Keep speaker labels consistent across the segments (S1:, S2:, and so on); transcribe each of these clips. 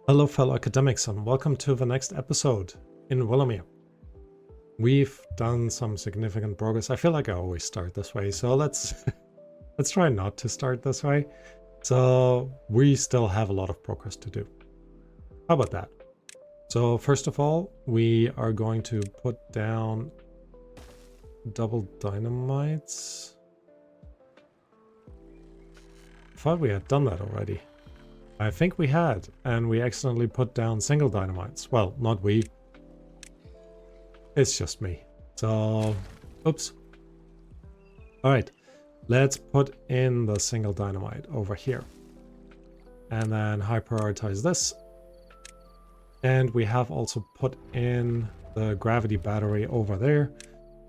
S1: Hello fellow academics and welcome to the next episode in Willowmere. We've done some significant progress. I feel like I always start this way, so let's try not to start this way. So we still have a lot of progress to do. How about that? So first of all, we are going to put down double dynamites. I thought we had done that already. I think we had, and we accidentally put down single dynamites. Well, not we. It's just me. So, oops. Alright, let's put in the single dynamite over here. And then high prioritize this. And we have also put in the gravity battery over there,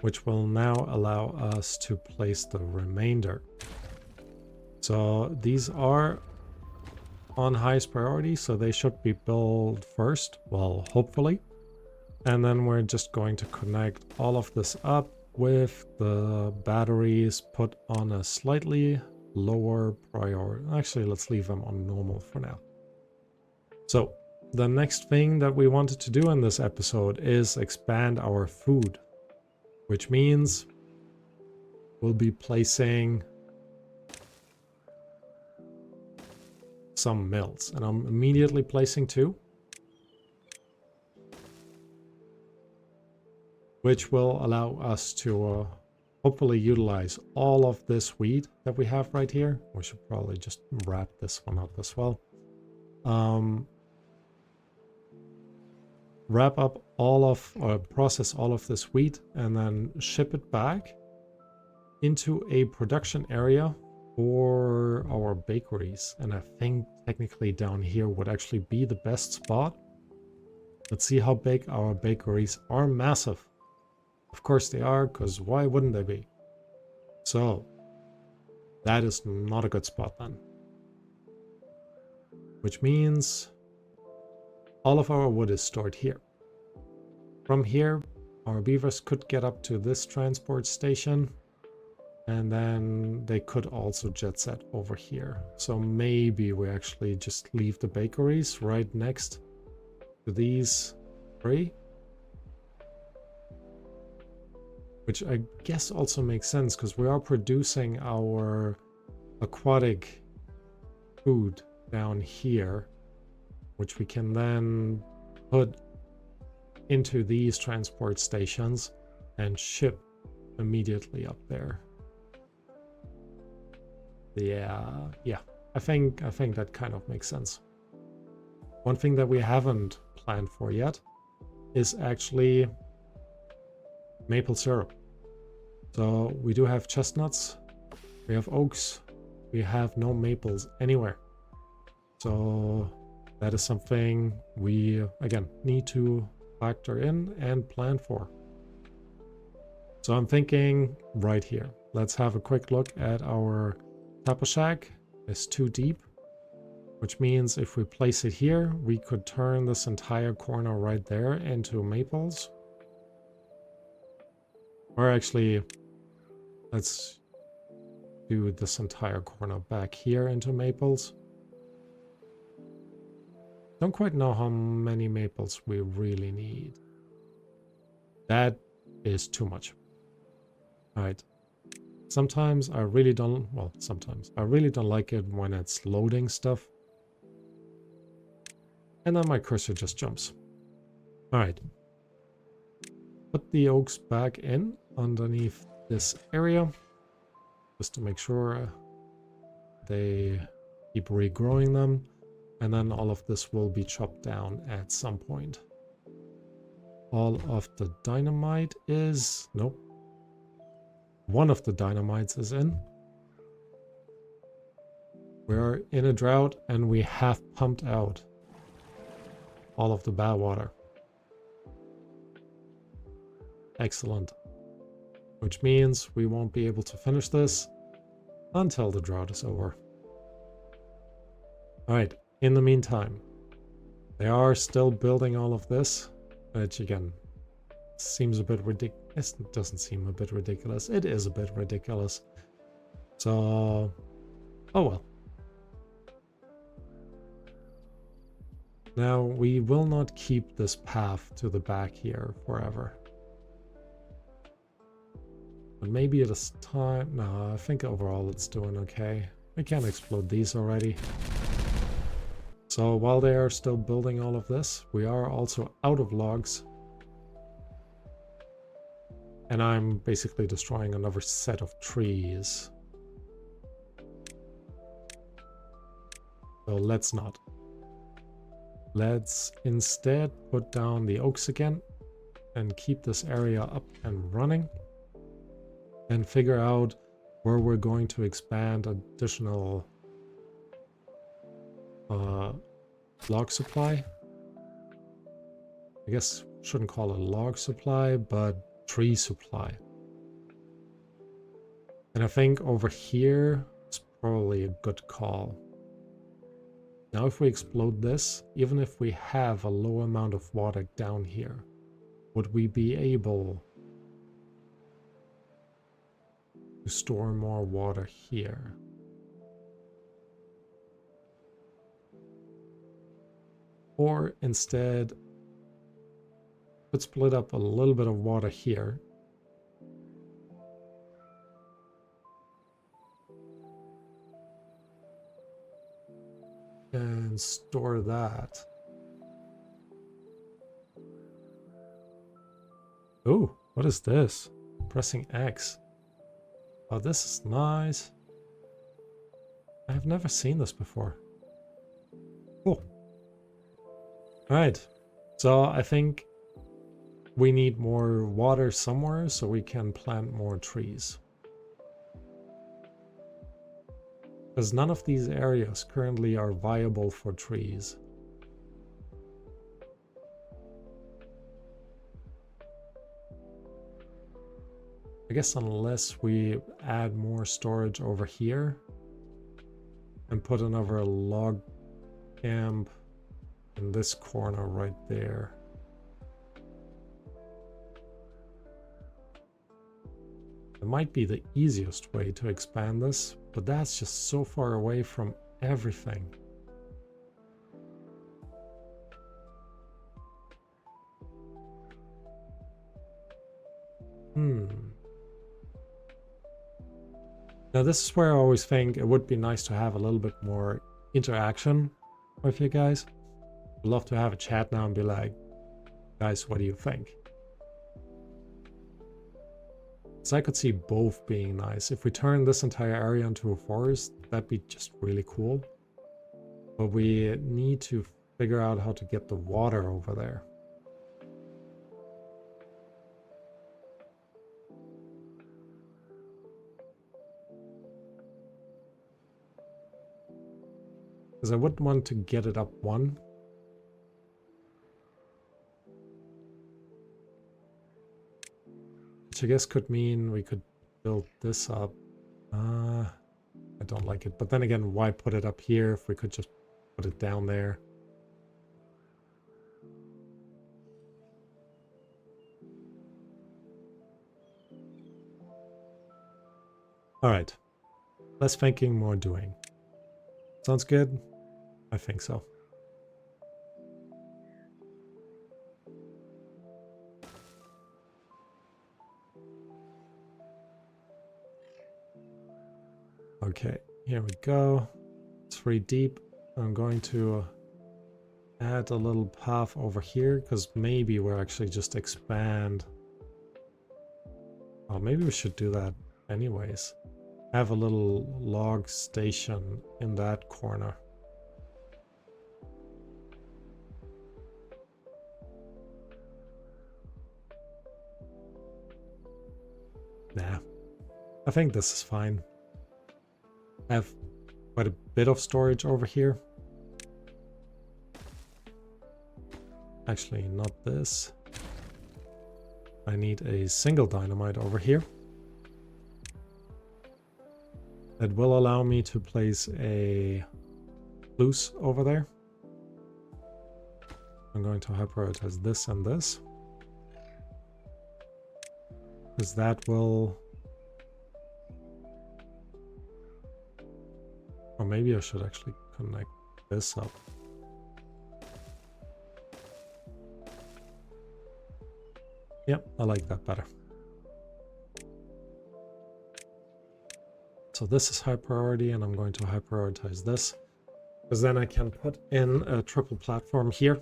S1: which will now allow us to place the remainder. So these are on highest priority, so they should be built first, well, hopefully. And then we're just going to connect all of this up with the batteries put on a slightly lower priority. Actually, let's leave them on normal for now. So the next thing that we wanted to do in this episode is expand our food, which means we'll be placing some mills, and I'm immediately placing two, which will allow us to hopefully utilize all of this wheat that we have right here. We should probably just wrap this one up as well. Wrap up all of, or process all of this wheat and then ship it back into a production area for our bakeries. And I think technically down here would actually be the best spot. Let's see how big our bakeries are. Massive. Of course they are, because why wouldn't they be? So that is not a good spot then. Which means all of our wood is stored here. From here, our beavers could get up to this transport station. And then they could also jet set over here. So maybe we actually just leave the bakeries right next to these three. Which I guess also makes sense because we are producing our aquatic food down here, which we can then put into these transport stations and ship immediately up there. Yeah, I think that kind of makes sense. One thing that we haven't planned for yet is actually maple syrup. So we do have chestnuts, we have oaks, we have no maples anywhere. So that is something we, again, need to factor in and plan for. So I'm thinking right here, let's have a quick look at our Tappa shack. Is too deep, which means if we place it here, we could turn this entire corner right there into maples. Or actually, let's do this entire corner back here into maples. Don't quite know how many maples we really need. That is too much. All right. Sometimes I really don't, well, sometimes I really don't like it when it's loading stuff. And then my cursor just jumps. All right. Put the oaks back in underneath this area, just to make sure they keep regrowing them. And then all of this will be chopped down at some point. All of the dynamite is, nope. One of the dynamites is in. We're in a drought and we have pumped out all of the bad water. Excellent. Which means we won't be able to finish this until the drought is over. Alright, in the meantime, they are still building all of this, which again, seems a bit ridiculous. It doesn't seem a bit ridiculous. It is a bit ridiculous. So, oh well. Now, we will not keep this path to the back here forever. But maybe it is time... No, I think overall it's doing okay. We can explode these already. So while they are still building all of this, we are also out of logs. And I'm basically destroying another set of trees. So let's not. Let's instead put down the oaks again and keep this area up and running. And figure out where we're going to expand additional log supply. I guess shouldn't call it log supply, but tree supply. And I think over here is probably a good call. Now if we explode this, even if we have a low amount of water down here, would we be able to store more water here? Or instead, let's split up a little bit of water here. And store that. Oh, what is this? Pressing X. Oh, this is nice. I have never seen this before. Cool. Alright, so I think we need more water somewhere so we can plant more trees. Because none of these areas currently are viable for trees. I guess unless we add more storage over here and put another log camp in this corner right there. It might be the easiest way to expand this, but that's just so far away from everything. Now this is where I always think it would be nice to have a little bit more interaction with you guys. I'd love to have a chat now and be like, guys, what do you think? So I could see both being nice. If we turn this entire area into a forest, that'd be just really cool. But we need to figure out how to get the water over there. Because I wouldn't want to get it up one. Which I guess could mean we could build this up. I don't like it. But then again, why put it up here if we could just put it down there? Alright. Less thinking, more doing. Sounds good? I think so. Okay, here we go. 3 deep. I'm going to add a little path over here because maybe we're actually just expand. Oh, maybe we should do that anyways. Have a little log station in that corner. Nah, I think this is fine. I have quite a bit of storage over here. Actually, not this. I need a single dynamite over here. That will allow me to place a loose over there. I'm going to prioritize this and this. Because that will... Or maybe I should actually connect this up. Yep, I like that better. So this is high priority, and I'm going to high prioritize this, because then I can put in a triple platform here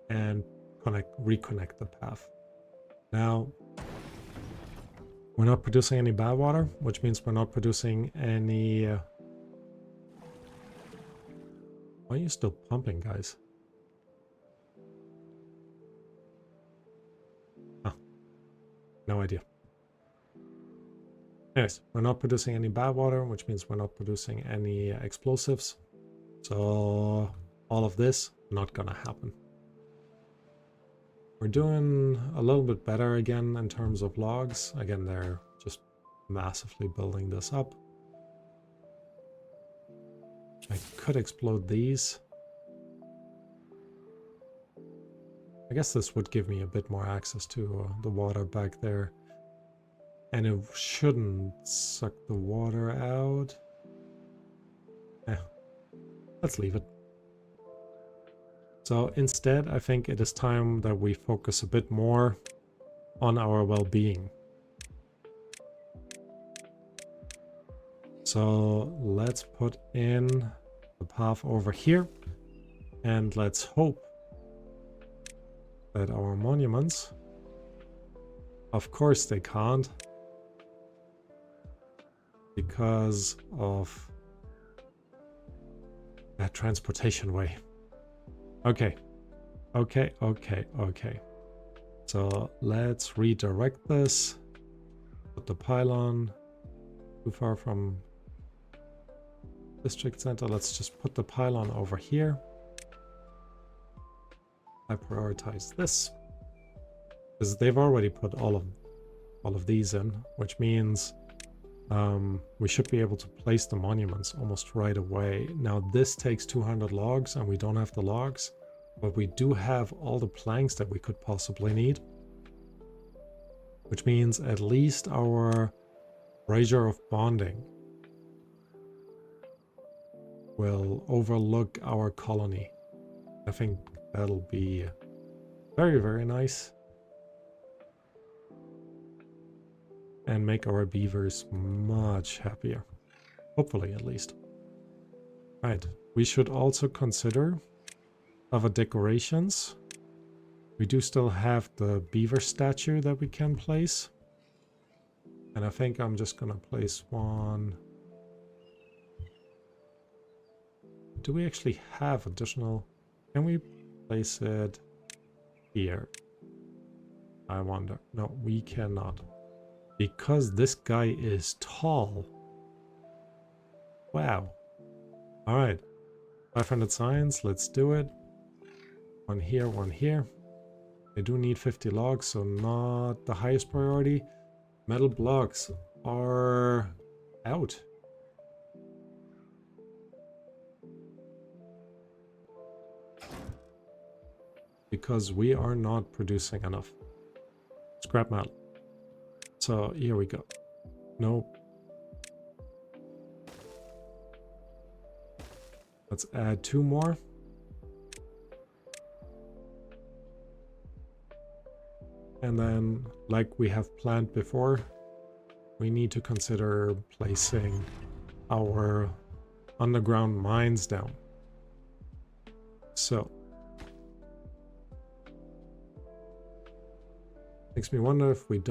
S1: and reconnect the path. Now, we're not producing any bad water, which means we're not producing any... Why are you still pumping, guys? Oh, no idea. Anyways, we're not producing any bad water, which means we're not producing any explosives. So all of this, not gonna happen. We're doing a little bit better again in terms of logs. Again, they're just massively building this up. I could explode these. I guess this would give me a bit more access to the water back there. And it shouldn't suck the water out. Let's leave it. So instead, I think it is time that we focus a bit more on our well-being. So let's put in the path over here, and let's hope that our monuments, of course they can't, because of that transportation way. Okay. So let's redirect this. Put the pylon too far from district center. Let's just put the pylon over here. I prioritize this because they've already put all of these in, which means we should be able to place the monuments almost right away. Now this takes 200 logs and we don't have the logs, but we do have all the planks that we could possibly need, which means at least our brazier of bonding will overlook our colony. I think that'll be very, very nice. And make our beavers much happier. Hopefully, at least. Right. We should also consider other decorations. We do still have the beaver statue that we can place. And I think I'm just gonna place one. Do we actually have additional? Can we place it here? I wonder. No, we cannot. Because this guy is tall. Wow. Alright. 500 science, let's do it. One here, one here. I do need 50 logs, so not the highest priority. Metal blocks are out. Because we are not producing enough. Scrap metal. So here we go. Nope. Let's add 2 more. And then, like we have planned before, we need to consider placing our underground mines down. So makes me wonder if we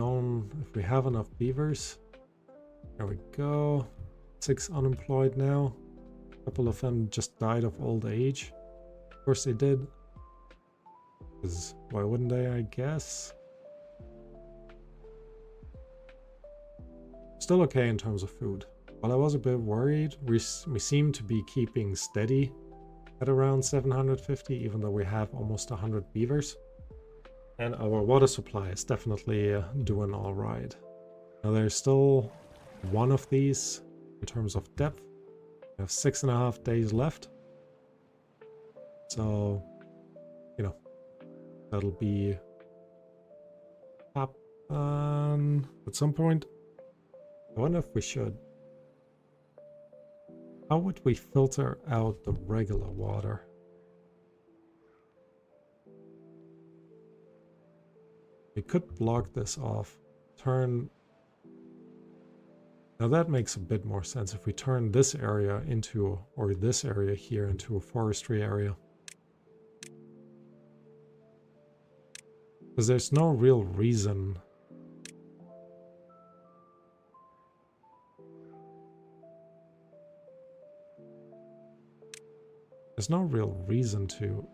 S1: have enough beavers. There we go. 6 unemployed now. A couple of them just died of old age. Of course they did. Because why wouldn't they, I guess? Still okay in terms of food. While I was a bit worried, we seem to be keeping steady at around 750, even though we have almost 100 beavers. And our water supply is definitely doing all right. Now there's still one of these in terms of depth. We have 6.5 days left. So, you know, that'll be up at some point. I wonder if we should. How would we filter out the regular water? We could block this off. Turn... Now that makes a bit more sense if we turn this area into, or this area here into a forestry area. Because there's no real reason. There's no real reason to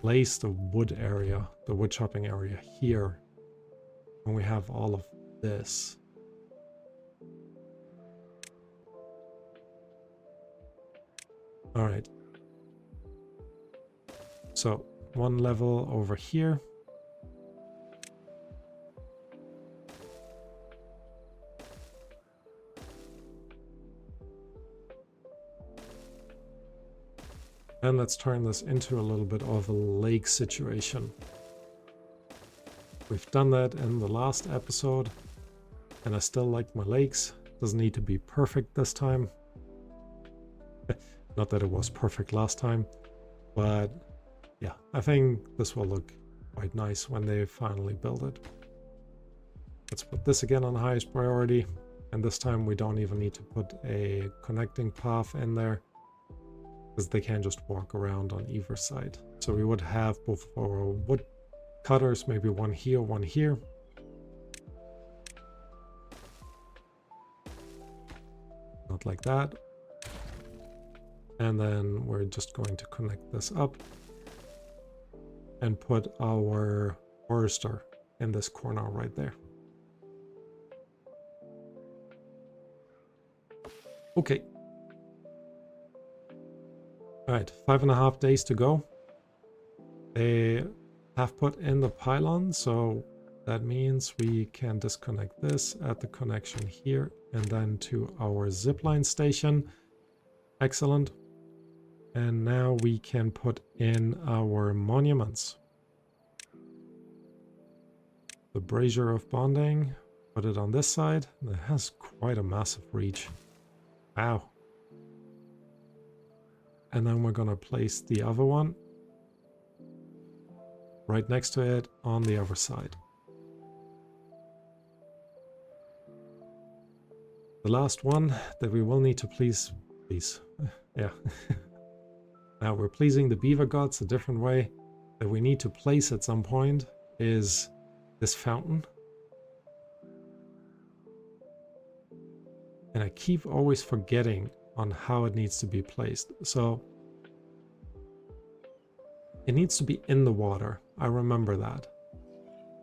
S1: place the wood area, the wood chopping area here when we have all of this. All right. So one level over here. And let's turn this into a little bit of a lake situation. We've done that in the last episode, and I still like my lakes. Doesn't need to be perfect this time. Not that it was perfect last time, but yeah, I think this will look quite nice when they finally build it. Let's put this again on highest priority, and this time we don't even need to put a connecting path in there, because they can just walk around on either side. So we would have both our wood cutters, maybe one here, one here. Not like that. And then we're just going to connect this up and put our forester in this corner right there. Okay. All right, 5.5 days to go. They have put in the pylon, so that means we can disconnect this at the connection here and then to our zipline station. Excellent. And now we can put in our monuments. The brazier of bonding, put it on this side. It has quite a massive reach. Wow. And then we're gonna place the other one right next to it on the other side. The last one that we will need to please, yeah. Now we're pleasing the beaver gods a different way that we need to place at some point is this fountain. And I keep always forgetting on how it needs to be placed. So it needs to be in the water. I remember that.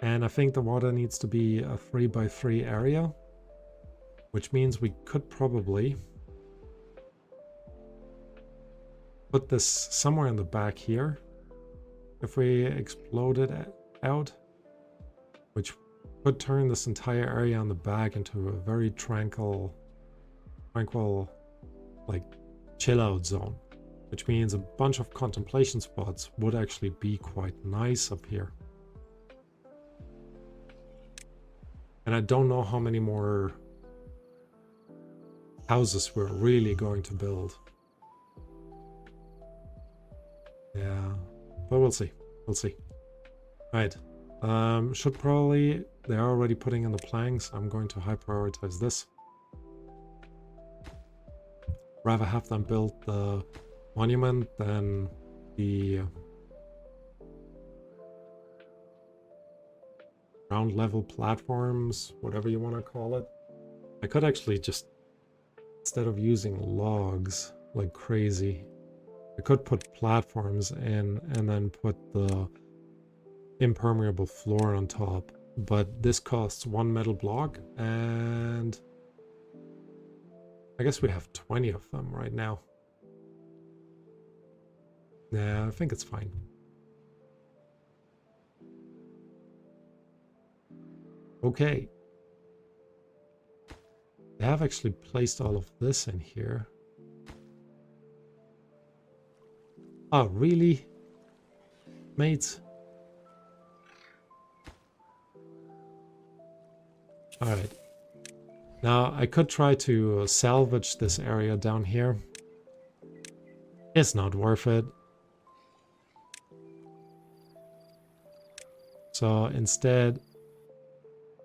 S1: And I think the water needs to be a 3x3 area, which means we could probably put this somewhere in the back here. If we explode it out, which could turn this entire area on the back into a very tranquil, like chill out zone, which means a bunch of contemplation spots would actually be quite nice up here. And I don't know how many more houses we're really going to build. Yeah, but we'll see. We'll see. All right. Should probably... They're already putting in the planks. I'm going to high prioritize this. Rather have them build the monument than the ground level platforms, whatever you want to call it. I could actually just, instead of using logs like crazy, I could put platforms in and then put the impermeable floor on top. But this costs 1 metal block, and I guess we have 20 of them right now. Yeah, I think it's fine. Okay. They have actually placed all of this in here. Oh, really? Mates? Alright. Now, I could try to salvage this area down here. It's not worth it. So instead,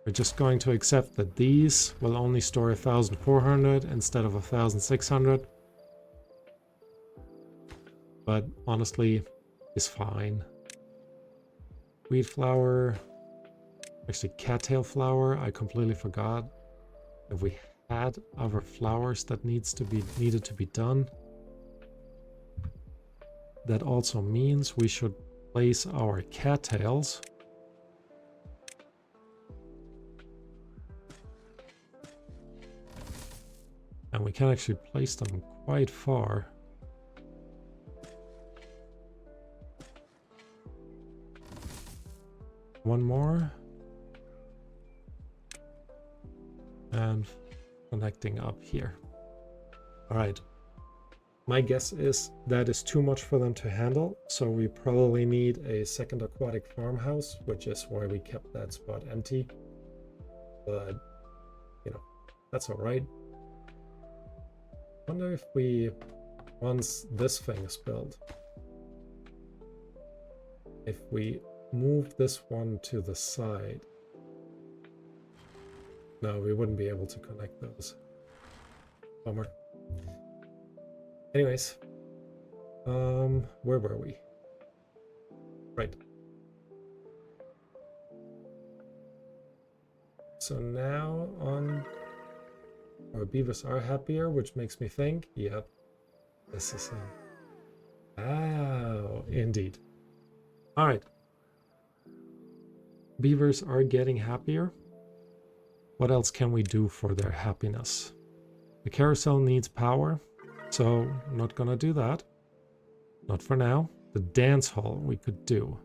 S1: we're just going to accept that these will only store 1,400 instead of 1,600. But honestly, it's fine. Wheat flour, actually cattail flour, I completely forgot. If we had other flowers that needed to be done, that also means we should place our cattails and we can actually place them quite far. One more. And connecting up here. All right. My guess is that is too much for them to handle, so we probably need a second aquatic farmhouse, which is why we kept that spot empty. But, you know, that's all right. Wonder if we, once this thing is built, if we move this one to the side. No, we wouldn't be able to connect those. Bummer. Anyways, where were we? Right. So now our beavers are happier, which makes me think, yep, this is it. Oh, indeed. All right. Beavers are getting happier. What else can we do for their happiness? The carousel needs power, so I'm not gonna do that. Not for now. The dance hall we could do.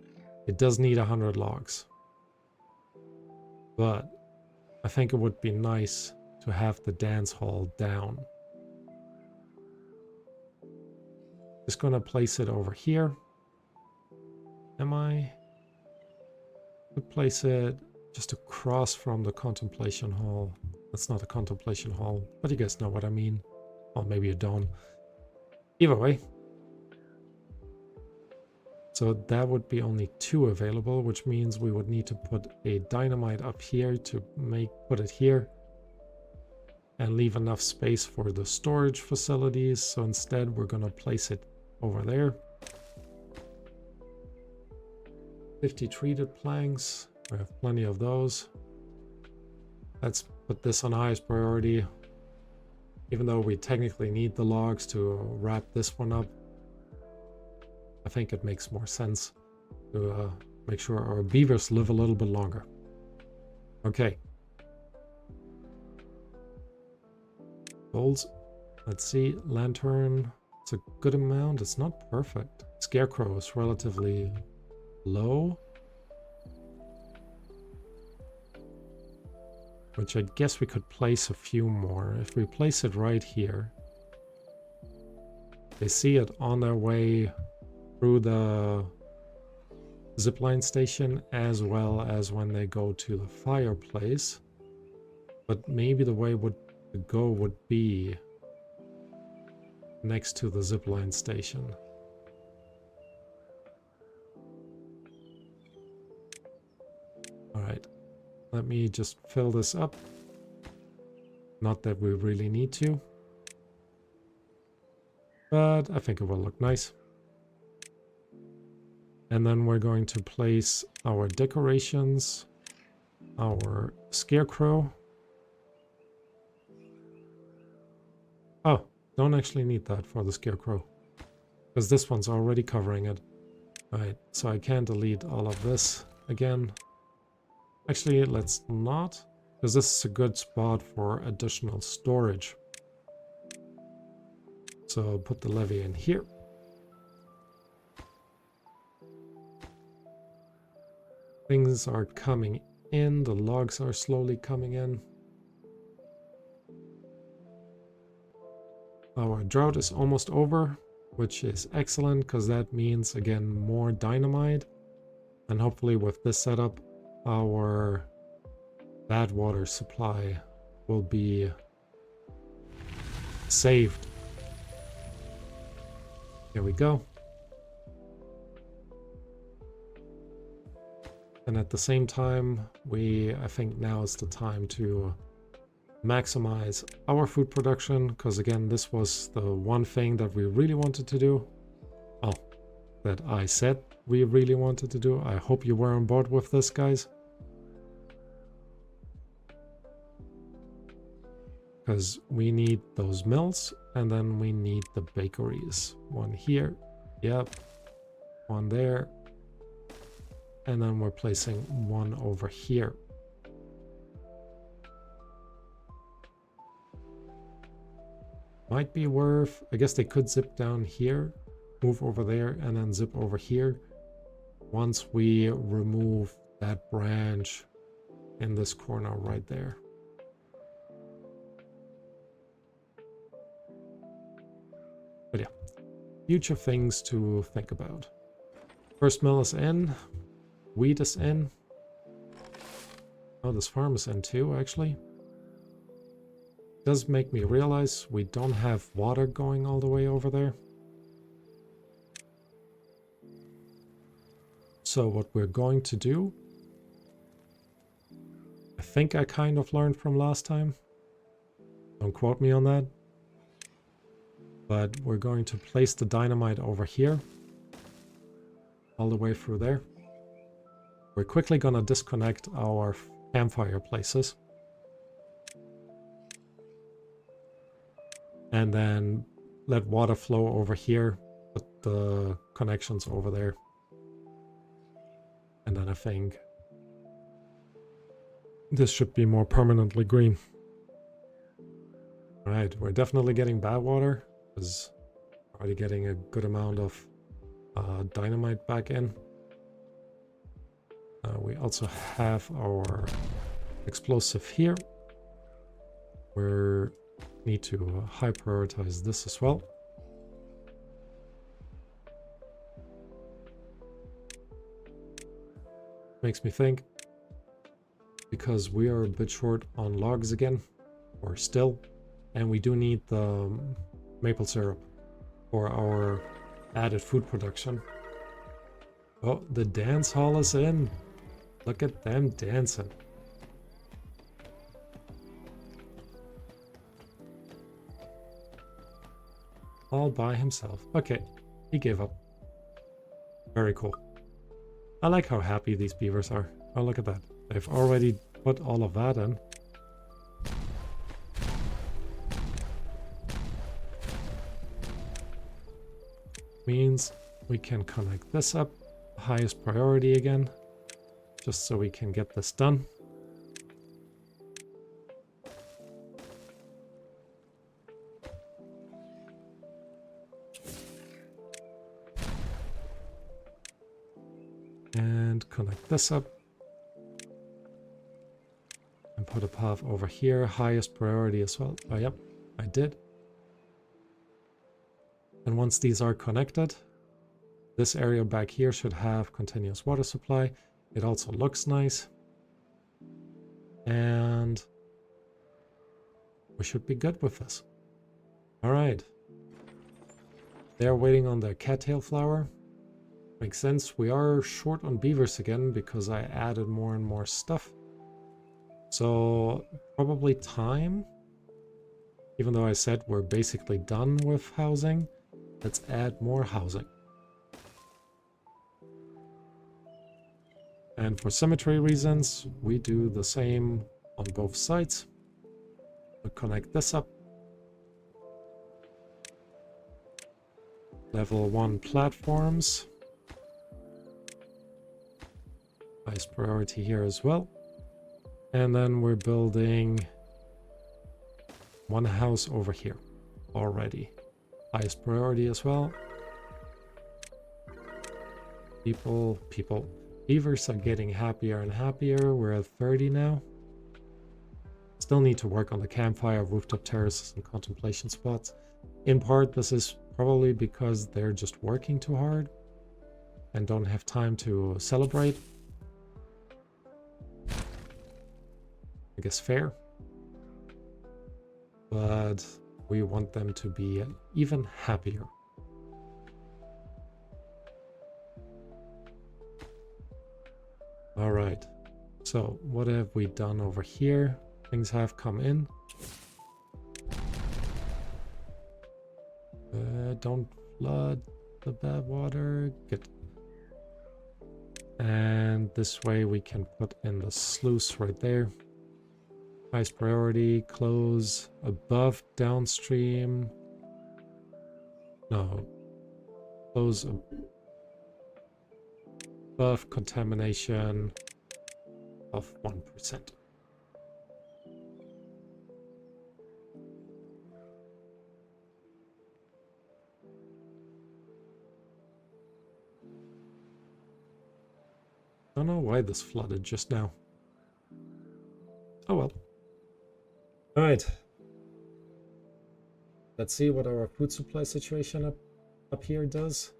S1: It does need 100 logs. But I think it would be nice to have the dance hall down. Just gonna place it over here. Am I? Could place it just across from the contemplation hall. That's not a contemplation hall, but you guys know what I mean. Or maybe you don't. Either way. So that would be only 2 available, which means we would need to put a dynamite up here to put it here. And leave enough space for the storage facilities. So instead we're gonna place it over there. 50 treated planks. We have plenty of those. Let's put this on highest priority. Even though we technically need the logs to wrap this one up, I think it makes more sense to make sure our beavers live a little bit longer. Okay. Golds. Let's see. Lantern. It's a good amount. It's not perfect. Scarecrow is relatively low. Which I guess we could place a few more. If we place it right here, they see it on their way through the zipline station as well as when they go to the fireplace. But maybe the way to go would be next to the zipline station. All right. Let me just fill this up. Not that we really need to. But I think it will look nice. And then we're going to place our decorations, our scarecrow. Oh, don't actually need that for the scarecrow, because this one's already covering it. All right, so I can delete all of this again. Actually, let's not, because this is a good spot for additional storage. So put the levee in here. Things are coming in, the logs are slowly coming in. Our drought is almost over, which is excellent because that means, again, more dynamite. And hopefully with this setup, our bad water supply will be saved. Here we go. And at the same time, I think now is the time to maximize our food production, because again, this was the one thing that we really wanted to do. Well, that I said we really wanted to do. I hope you were on board with this, guys. Because we need those mills, and then we need the bakeries. One here, yep, one there, and then we're placing one over here. Might be worth, I guess they could zip down here, move over there, and then zip over here once we remove that branch in this corner right there. But yeah, future things to think about. First mill is in, wheat is in. Oh, this farm is in too, actually. Does make me realize we don't have water going all the way over there. So what we're going to do, I think I kind of learned from last time. Don't quote me on that. But we're going to place the dynamite over here, all the way through there. We're quickly going to disconnect our campfire places. And then let water flow over here, put the connections over there. And then I think this should be more permanently green. Alright, we're definitely getting bad water, because already getting a good amount of dynamite back in. We also have our explosive here. We need to high prioritize this as well. Makes me think, because we are a bit short on logs again, or still, and we do need the maple syrup for our added food production. Oh, the dance hall is in. Look at them dancing. All by himself. Okay, he gave up. Very cool. I like how happy these beavers are. Oh, look at that. They've already put all of that in. Means we can connect this up. Highest priority again. Just so we can get this done. And connect this up. And put a path over here. Highest priority as well. Oh, yep, I did. And once these are connected, this area back here should have continuous water supply. It also looks nice. And we should be good with this. All right. They're waiting on the cattail flower. Makes sense. We are short on beavers again because I added more and more stuff. So probably time. Even though I said we're basically done with housing, let's add more housing. And for symmetry reasons, we do the same on both sides. We'll connect this up. Level 1 platforms. Highest priority here as well. And then we're building one house over here already. Highest priority as well. People. Beavers are getting happier and happier. We're at 30 now. Still need to work on the campfire, rooftop terraces, and contemplation spots. In part, this is probably because they're just working too hard and don't have time to celebrate. I guess fair. But we want them to be even happier. All right. So what have we done over here? Things have come in. Don't flood the bad water. Good. And this way we can put in the sluice right there. Highest priority, close above downstream. No. Close above contamination of 1%. Don't know why this flooded just now. Oh well. Alright. Let's see what our food supply situation up here does.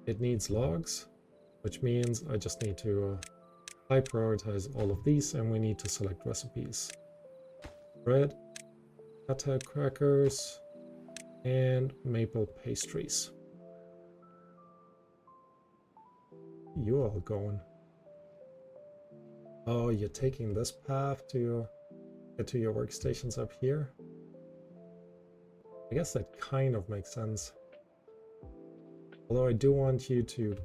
S1: It needs logs, which means I just need to high prioritize all of these, and we need to select recipes. Bread, feta crackers, and maple pastries. You all going? Oh, you're taking this path to get to your workstations up here? I guess that kind of makes sense. Although I do want you to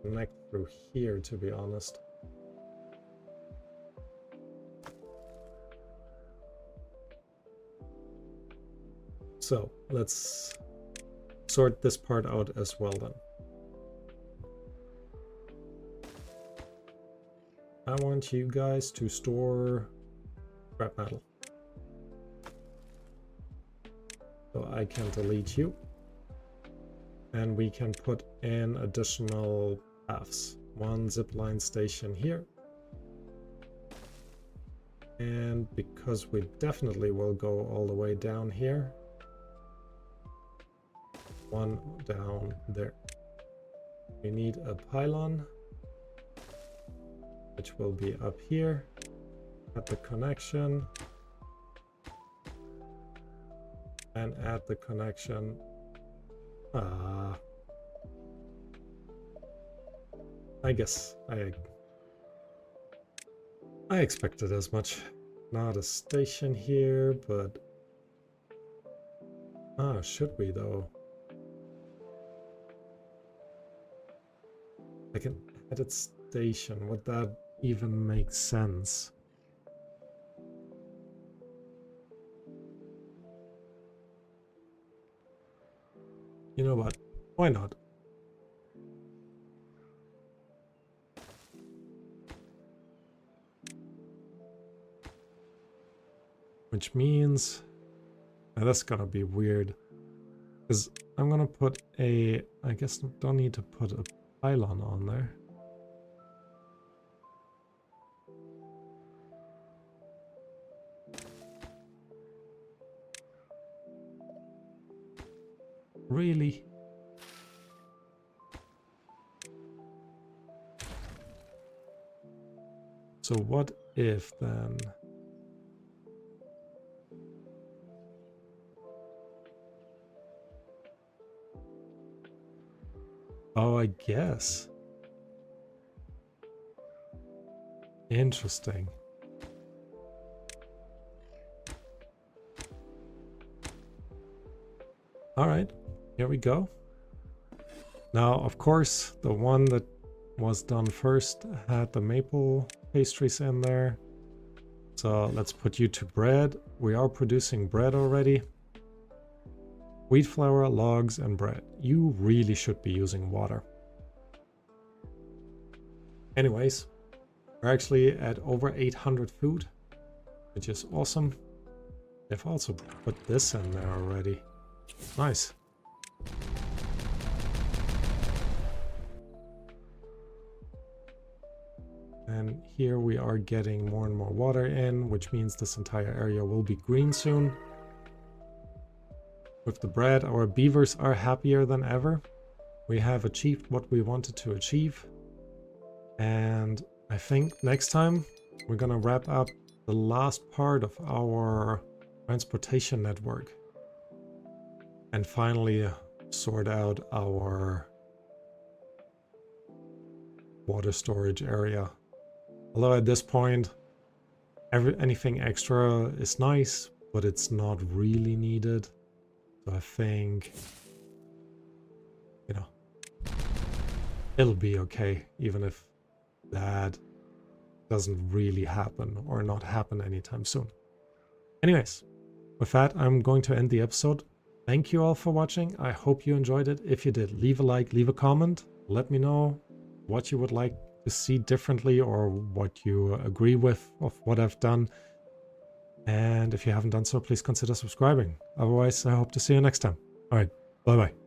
S1: connect through here, to be honest. So let's sort this part out as well then. I want you guys to store scrap metal. So I can delete you. And we can put in additional paths. One zipline station here. And because we definitely will go all the way down here, one down there. We need a pylon, which will be up here at the connection, and at the connection. I guess I expected as much. Not a station here, but should we though? Like an added station, would that even make sense? You know what? Why not? Which means that's gonna be weird, because I'm gonna put I guess don't need to put a pylon on there. Really? So what if then? Oh, I guess. Interesting. All right, here we go. Now, of course, the one that was done first had the maple pastries in there. So let's put you to bread. We are producing bread already. Wheat flour, logs, and bread. You really should be using water. Anyways, we're actually at over 800 food, which is awesome. They've also put this in there already. Nice. And here we are getting more and more water in, which means this entire area will be green soon. With the bread, our beavers are happier than ever. We have achieved what we wanted to achieve. And I think next time we're gonna wrap up the last part of our transportation network. And finally sort out our water storage area. Although at this point, anything extra is nice, but it's not really needed. So I think, you know, it'll be okay, even if that doesn't really happen or not happen anytime soon. Anyways, with that, I'm going to end the episode. Thank you all for watching. I hope you enjoyed it. If you did, leave a like, leave a comment. Let me know what you would like to see differently or what you agree with of what I've done. And if you haven't done so, please consider subscribing. Otherwise, I hope to see you next time. All right, bye-bye.